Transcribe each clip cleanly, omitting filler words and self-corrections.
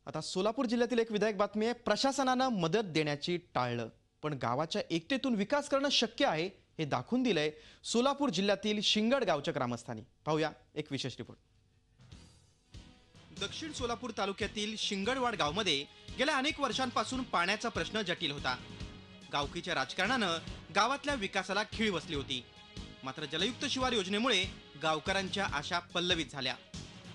आता सोलापूर जिल्ह्यातील एक विधायक बातमी आहे। प्रशासनाने मदत देण्याची टाळलं, पण गावाच्या एकतेतून विकास करणं शक्य आहे हे दाखवून दिलंय सोलापूर जिल्ह्यातील शिंगड गावच्या ग्रामस्थांनी। पाहूया एक विशेष रिपोर्ट। दक्षिण सोलापूर तालुक्यातील शिंगडवाड गावामध्ये गेल्या अनेक वर्षांपासून पाण्याचा प्रश्न जटिल होता। गावकीच्या राजकारणानं गावातल्या विकासाला खीळ बसली होती। मात्र जलयुक्त शिवार योजनेमुळे गावकऱ्यांच्या आशा पल्लवित झाल्या।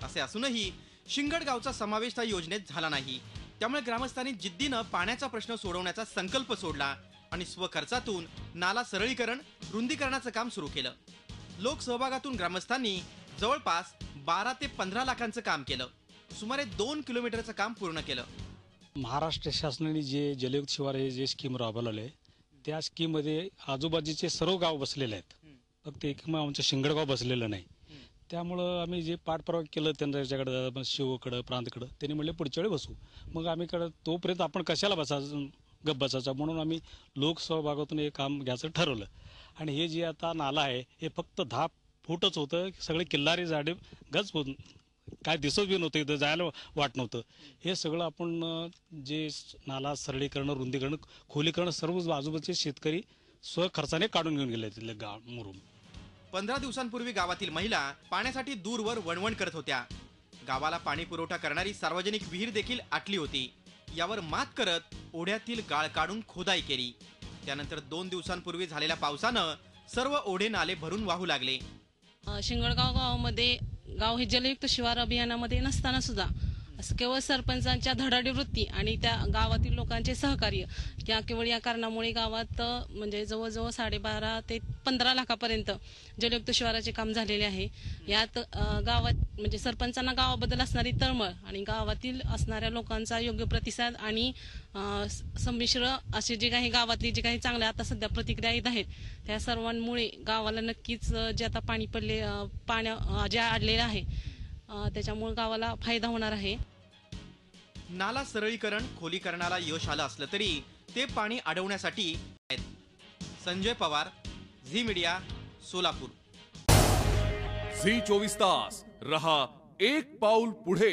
असे असूनही शिंगड गावचा समावेश त्या योजनेत झाला नाही। त्यामुळे ग्रामस्थांनी जिद्दीनं पाण्याचा प्रश्न सोडवण्याचा संकल्प सोडला आणि स्वखर्चातून नाला सरळीकरण रुंदीकरणाचं काम सुरू केलं। लोकसहभागातून ग्रामस्थांनी जवळपास 12 ते 15 लाखांचं काम केलं। सुमारे 2 किलोमीटरचं काम पूर्ण केलं। महाराष्ट्र शासनाने जे जलयुक्त शिवार हे जे स्कीम राबवलेले त्या स्कीम मध्ये आजूबाजूचे सर्व गाव बसलेले आहेत, फक्त एक आमचं शिंगड गाव बसलेलं नाही। त्यामुळं आम्ही जे पाठपुरावा केलं त्यांच्याकडे, शिवकडं, प्रांतकडं, त्यांनी म्हणले पुढच्या वेळी बसू। मग आम्ही तोपर्यंत आपण कशाला बसायचं, गप बसायचा, म्हणून आम्ही लोकसहभागातून हे काम घ्यायचं ठरवलं। आणि हे जे आता नाला आहे हे फक्त 10 फूटच होतं, सगळे किल्लारी झाडे गज काय दिसत बी नव्हतं, इथं जायला वाट नव्हतं। हे सगळं आपण जे नाला सरळीकरण, रुंदीकरण, खोलीकरण सर्व आजूबाजूचे शेतकरी स्वखर्चाने काढून घेऊन गेले तिथले गाव मुरुम। 15 दिवसांपूर्वी गावातील महिला पाण्यासाठी दूरवर वणवण करत होत्या। गावाला पाणी पुरवठा करणारी सार्वजनिक विहीर देखील आटली होती। यावर मात करत ओढ्यातील गाळ काढून खोदाई केली। त्यानंतर 2 दिवसांपूर्वी झालेल्या पावसानं सर्व ओढे नाले भरून वाहू लागले। शिंगडगाव गावामध्ये गाव हे जलयुक्त शिवार अभियानामध्ये नसताना सुद्धा केवळ सरपंचांच्या धडाडी वृत्ती आणि त्या गावातील लोकांचे सहकार्य केवळ या कारणामुळे गावात म्हणजे जवळजवळ 12.5 ते 15 लाखापर्यंत जलयुक्त शिवाराचे काम झालेले आहे। यात गावात म्हणजे सरपंचांना गावाबद्दल असणारी तळमळ आणि गावातील असणाऱ्या लोकांचा योग्य प्रतिसाद आणि संमिश्र असे जे काही गावातली जे काही चांगल्या आता सध्या प्रतिक्रिया येत आहेत त्या सर्वांमुळे गावाला नक्कीच जे आता पाणी पडले जे अडलेलं आहे त्याच्यामुळे गावाला फायदा होणार आहे। नाला सरळीकरण, खोलीकरणाला यश आलं असलं तरी ते पाणी अडवण्यासाठी Sanjay Pawar, Zee media, Solapur. Zee 24 तास रहा एक पाऊल पुढे।